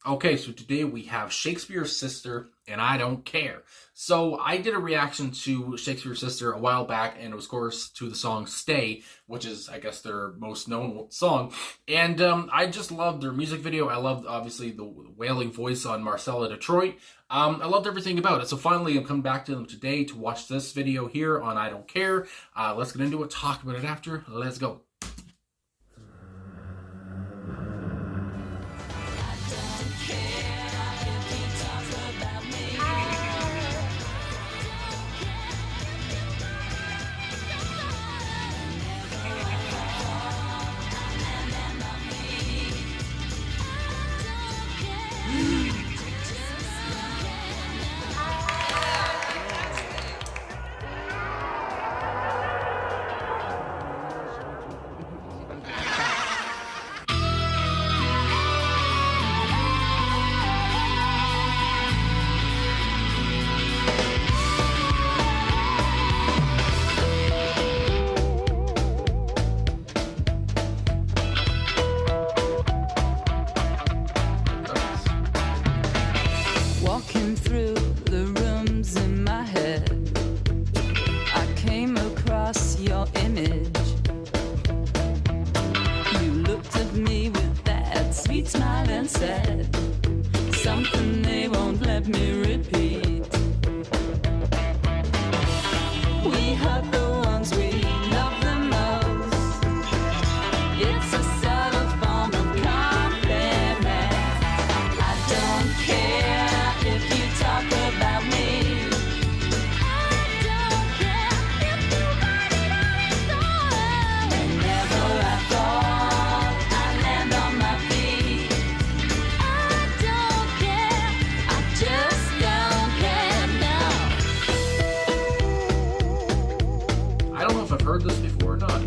Okay, so today we have Shakespears' Sister, and I Don't Care. So I did a reaction to Shakespears' Sister a while back, and it was, of course, to the song Stay, which is, I guess, their most known song. And I just loved their music video. I loved, obviously, the wailing voice on Marcella Detroit. I loved everything about it. So finally, I'm coming back to them today to watch this video here on I Don't Care. Let's get into it, talk about it after. Let's go. Walking through the rooms in my head, I came across your image. You looked at me with that sweet smile and said something they won't let me repeat. We hurt the ones we love the most. It's a subtle form of compliment. I don't care if you talk about me. I don't care if you write it on a song. Whenever I fall, I land on my feet. I don't care, I just don't care now. I don't know if I've heard this before or not.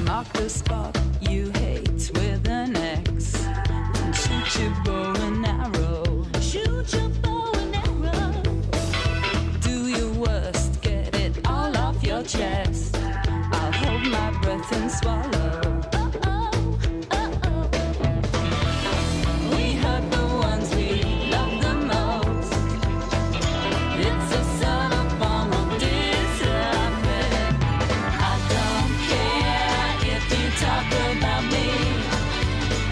Mark the spot you hate with an X and shoot your bow and arrow. Shoot your bow and arrow. Do your worst, get it all off your chest. I'll hold my breath and swallow. We hurt the ones we love the most. It's a subtle form of discipline. I don't care if you talk about me.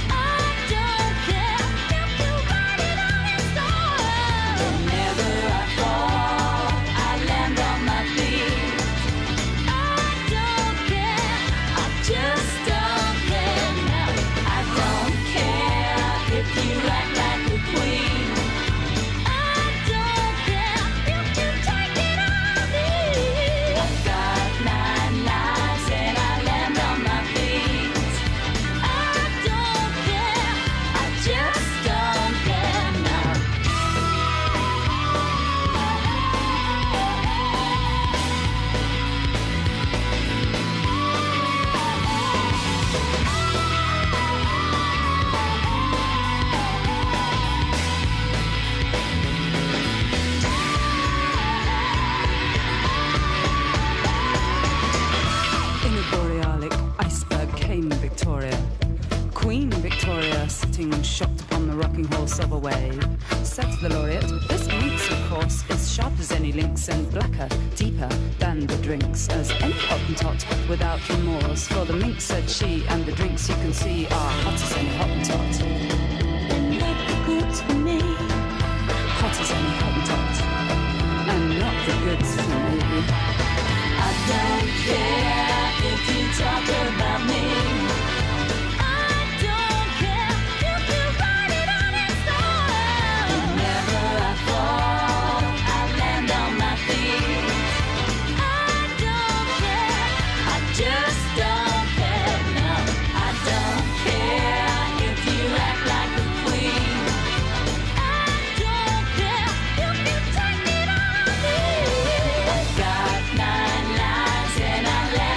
I don't care if you write it on a song. Whenever I fall, I land on my feet. I don't care, I just don't care now. I don't care if you act like a queen. I don't care if you take it on me. I've got 9 lives and I land on my feet. I don't care, I just don't care now. In a borealic iceberg came Victoria. Queen Victoria, sitting shocked upon the rocking horse of a wave, said to the laureate, "This minx, of course, is sharp as any lynx and blacker, deeper than the drinks, as any Hottentot without remorse. For the minx," said she, "and the drinks you can see are hot as any Hottentot." "Then make the goods for me." Hot as any Hottentot, and not the goods for me. I don't care if you talk about me. I don't care if you write it on a song. Whenever I fall, I land on my feet. I don't care, I just don't care now. I don't care if you act like a queen. I don't care if you take it on me. I've got 9 lives and I land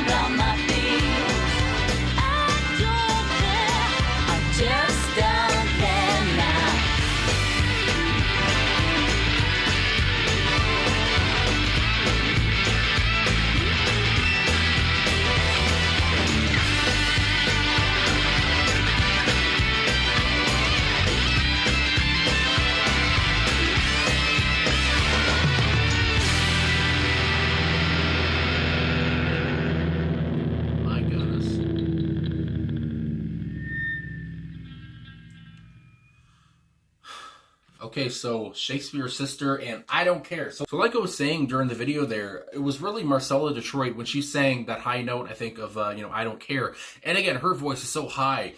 Okay, so Shakespears' Sister and I Don't Care. So like I was saying during the video there, it was really Marcella Detroit when she sang that high note, I think, of, I Don't Care. And again, her voice is so high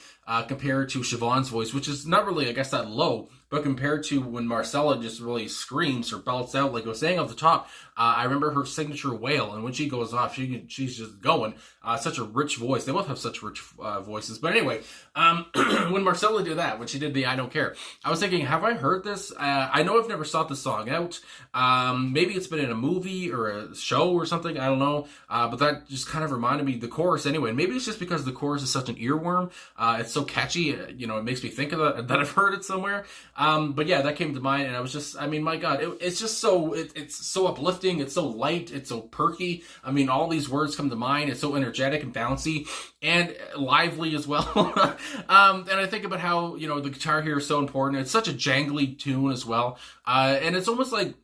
compared to Siobhan's voice, which is not really, I guess, that low. But compared to when Marcella just really screams or belts out, like I was saying off the top, I remember her signature wail, and when she goes off, she's just going. Such a rich voice. They both have such rich voices. But anyway, when Marcella did that, when she did the I Don't Care, I was thinking, have I heard this? I know I've never sought the song out. Maybe it's been in a movie or a show or something. I don't know. But that just kind of reminded me, the chorus anyway. And maybe it's just because the chorus is such an earworm. It's so catchy. It makes me think of that I've heard it somewhere. But yeah, that came to mind, and I was just, my God, it's just so, it's so uplifting, it's so light, it's so perky. All these words come to mind. It's so energetic and bouncy and lively as well. And I think about how, the guitar here is so important. It's such a jangly tune as well. And it's almost like,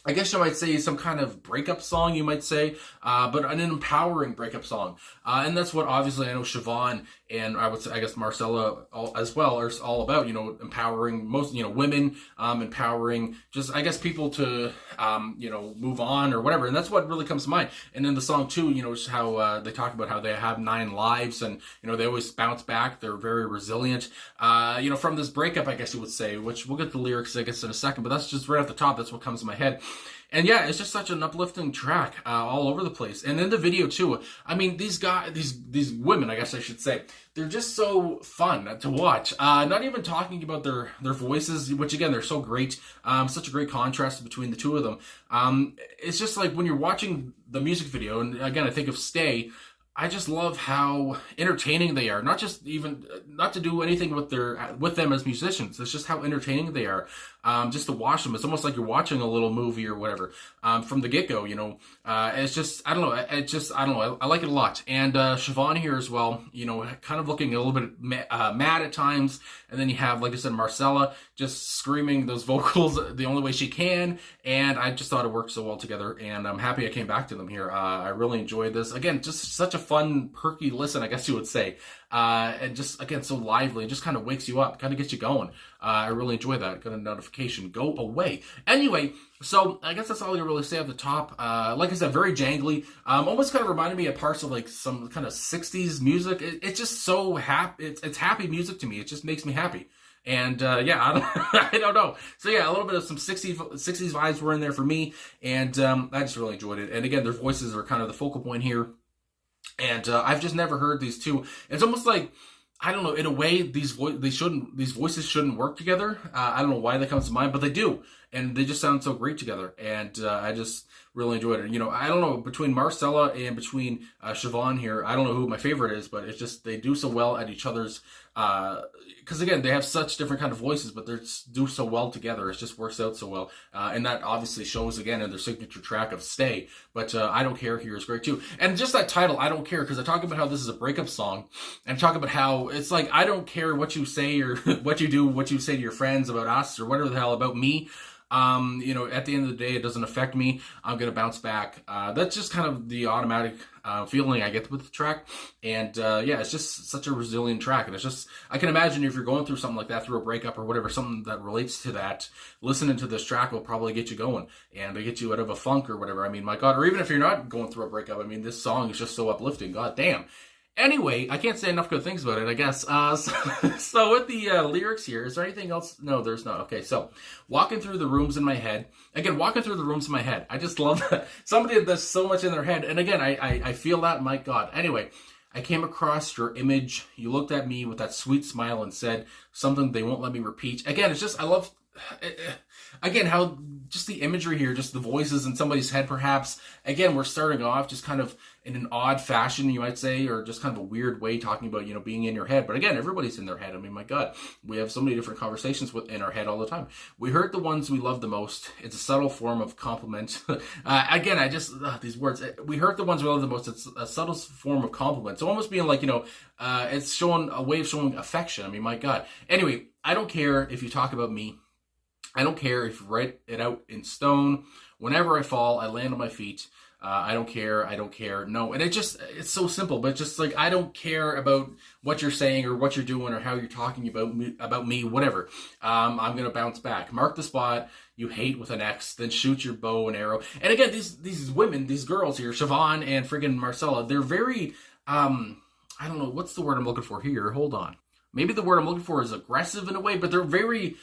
I guess you might say some kind of breakup song, you might say, but an empowering breakup song. And that's what obviously I know Siobhan and I guess Marcella as well are all about, empowering most, women, empowering just, I guess, people to, move on or whatever. And that's what really comes to mind. And in the song too, just how they talk about how they have 9 lives and, they always bounce back. They're very resilient, from this breakup, I guess you would say, which we'll get the lyrics, I guess, in a second, but that's just right off the top. That's what comes to my head. And yeah, it's just such an uplifting track all over the place. And in the video too, these guys, these women, I guess I should say, they're just so fun to watch. Not even talking about their voices, which again, they're so great. Such a great contrast between the two of them. It's just like when you're watching the music video, and again, I think of Stay, I just love how entertaining they are. Not to do anything with them as musicians. It's just how entertaining they are. Just to watch them, it's almost like you're watching a little movie or whatever. From the get-go, it's just, I don't know. I like it a lot. And Siobhan here as well, kind of looking a little bit mad at times. And then you have, like I said, Marcella just screaming those vocals the only way she can. And I just thought it worked so well together. And I'm happy I came back to them here. I really enjoyed this. Again, just such a fun, perky listen, I guess you would say. And just, again, so lively. It just kind of wakes you up, kind of gets you going. I really enjoy that. Got a notification. Go away. Anyway, so I guess that's all I can really say at the top. Like I said, very jangly. Almost kind of reminded me of parts of like some kind of 60s music. It's just so happy. It's happy music to me. It just makes me happy. And I don't know. So yeah, a little bit of some 60s vibes were in there for me. And I just really enjoyed it. And again, their voices are kind of the focal point here. And I've just never heard these two. It's almost like, I don't know, in a way, these voices shouldn't work together. I don't know why that comes to mind, but they do. And they just sound so great together. And I just really enjoyed it. I don't know, between Marcella and between Siobhan here, I don't know who my favorite is, but it's just, they do so well at each other's, because again, they have such different kind of voices, but they do so well together. It just works out so well. And that obviously shows again in their signature track of Stay. But I Don't Care here is great too. And just that title, I Don't Care, because I talk about how this is a breakup song, and talk about how it's like, I don't care what you say or what you do, what you say to your friends about us or whatever the hell about me. At the end of the day, it doesn't affect me. I'm going to bounce back. That's just kind of the automatic feeling I get with the track. And it's just such a resilient track. And it's just, I can imagine if you're going through something like that, through a breakup or whatever, something that relates to that, listening to this track will probably get you going and get you out of a funk or whatever. My God, or even if you're not going through a breakup, this song is just so uplifting. God damn. Anyway, I can't say enough good things about it, I guess. So with the lyrics here, is there anything else? No, there's not. Okay, so walking through the rooms in my head. Again, walking through the rooms in my head. I just love that. Somebody that's so much in their head. And again, I feel that, my God. Anyway, I came across your image. You looked at me with that sweet smile and said something they won't let me repeat. Again, it's just, I love... Again, how just the imagery here, just the voices in somebody's head, perhaps. Again, we're starting off just kind of in an odd fashion, you might say, or just kind of a weird way talking about, being in your head. But again, everybody's in their head. My God, we have so many different conversations in our head all the time. We hurt the ones we love the most. It's a subtle form of compliment. Again, these words. We hurt the ones we love the most. It's a subtle form of compliment. So almost being like, it's showing a way of showing affection. My God. Anyway, I don't care if you talk about me. I don't care if you write it out in stone. Whenever I fall, I land on my feet. I don't care. I don't care. No. And it's so simple, but just like, I don't care about what you're saying or what you're doing or how you're talking about me, whatever. I'm going to bounce back. Mark the spot. You hate with an X, then shoot your bow and arrow. And again, these women, these girls here, Siobhan and friggin' Marcella, they're very, I don't know, what's the word I'm looking for here? Hold on. Maybe the word I'm looking for is aggressive in a way, but they're very,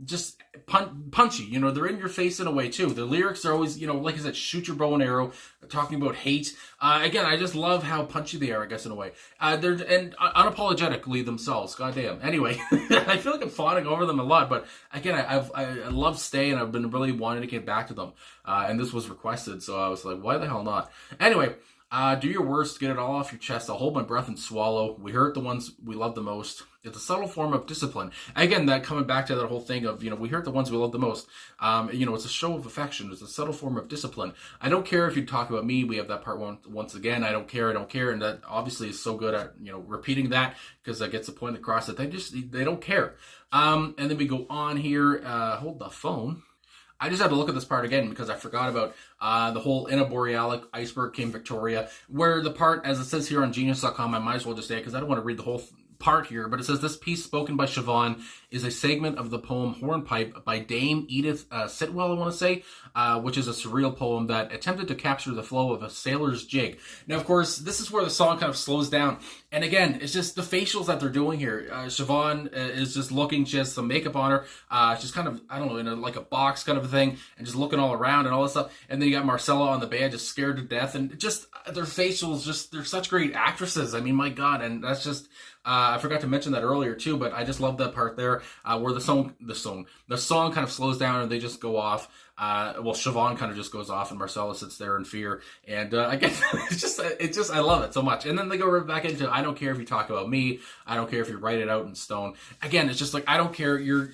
just punchy, you know, they're in your face in a way too. The lyrics are always, you know, like I said, shoot your bow and arrow, talking about hate. Again, I just love how punchy they are, I guess, in a way. They're unapologetically themselves, goddamn. Anyway, I feel like I'm fawning over them a lot, but again, I love Stay, and I've been really wanting to get back to them. And this was requested, so I was like, why the hell not? Anyway, do your worst, get it all off your chest. I'll hold my breath and swallow. We hurt the ones we love the most. It's a subtle form of discipline. Again, that coming back to that whole thing of, you know, we hurt the ones we love the most. You know, it's a show of affection. It's a subtle form of discipline. I don't care if you talk about me. We have that part once again. I don't care. I don't care. And that obviously is so good at, you know, repeating that, because that gets the point across that they don't care. And then we go on here. Hold the phone. I just had to look at this part again because I forgot about the whole in a borealic iceberg came Victoria, where the part, as it says here on genius.com, I might as well just say it because I don't want to read the whole part here, but it says this piece spoken by Siobhan is a segment of the poem Hornpipe by Dame Edith Sitwell, I want to say, which is a surreal poem that attempted to capture the flow of a sailor's jig. Now, of course, this is where the song kind of slows down. And again, it's just the facials that they're doing here. Siobhan is just looking, she has some makeup on her. She's kind of, I don't know, in like a box kind of a thing, and just looking all around and all this stuff. And then you got Marcella on the bed, just scared to death. And just their facials, just, they're such great actresses. I mean, my God. And that's just, I forgot to mention that earlier too, but I just love that part there where the song kind of slows down and they just go off. Well, Siobhan kind of just goes off and Marcella sits there in fear. And again, it's just, I love it so much. And then they go right back into, I don't care if you talk about me. I don't care if you write it out in stone. Again, it's just like, I don't care. You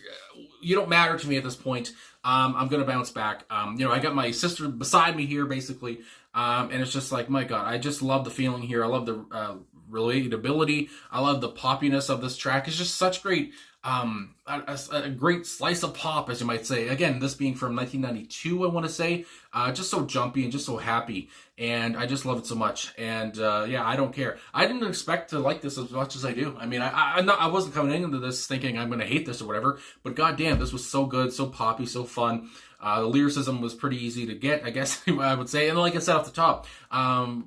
don't matter to me at this point. I'm going to bounce back. You know, I got my sister beside me here basically. And it's just like, my God, I just love the feeling here. I love the, relatability. I love the poppiness of this track. It's just such great, a great slice of pop, as you might say. Again, this being from 1992, I want to say, just so jumpy and just so happy. And I just love it so much. And, yeah, I don't care. I didn't expect to like this as much as I do. I mean, I wasn't coming into this thinking I'm going to hate this or whatever, but goddamn, this was so good, so poppy, so fun. The lyricism was pretty easy to get, I guess I would say. And like I said off the top,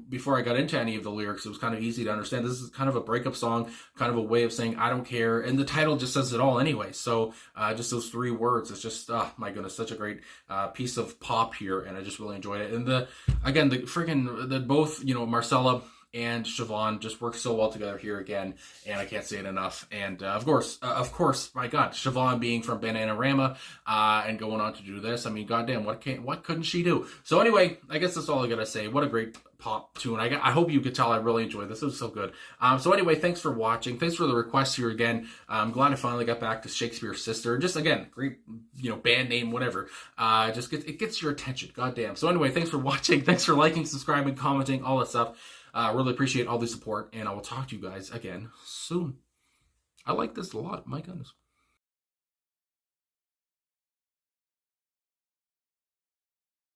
before I got into any of the lyrics, it was kind of easy to understand. This is kind of a breakup song, kind of a way of saying, I don't care. And the title just says it all anyway. So just those 3 words, it's just, oh my goodness, such a great piece of pop here. And I just really enjoyed it. And both, you know, Marcella and Siobhan just work so well together here again, and I can't say it enough. And of course, my God, Siobhan being from Bananarama and going on to do this, I mean, goddamn, what couldn't she do? So anyway, I guess that's all I gotta say. What a great pop tune. I hope you could tell I really enjoyed this. It was so good. So anyway, thanks for watching. Thanks for the request here again. I'm glad I finally got back to Shakespears' Sister. Just again, great, you know, band name, whatever. It gets your attention. Goddamn. So anyway, thanks for watching. Thanks for liking, subscribing, commenting, all that stuff. Really appreciate all the support, and I will talk to you guys again soon. I like this a lot. My goodness.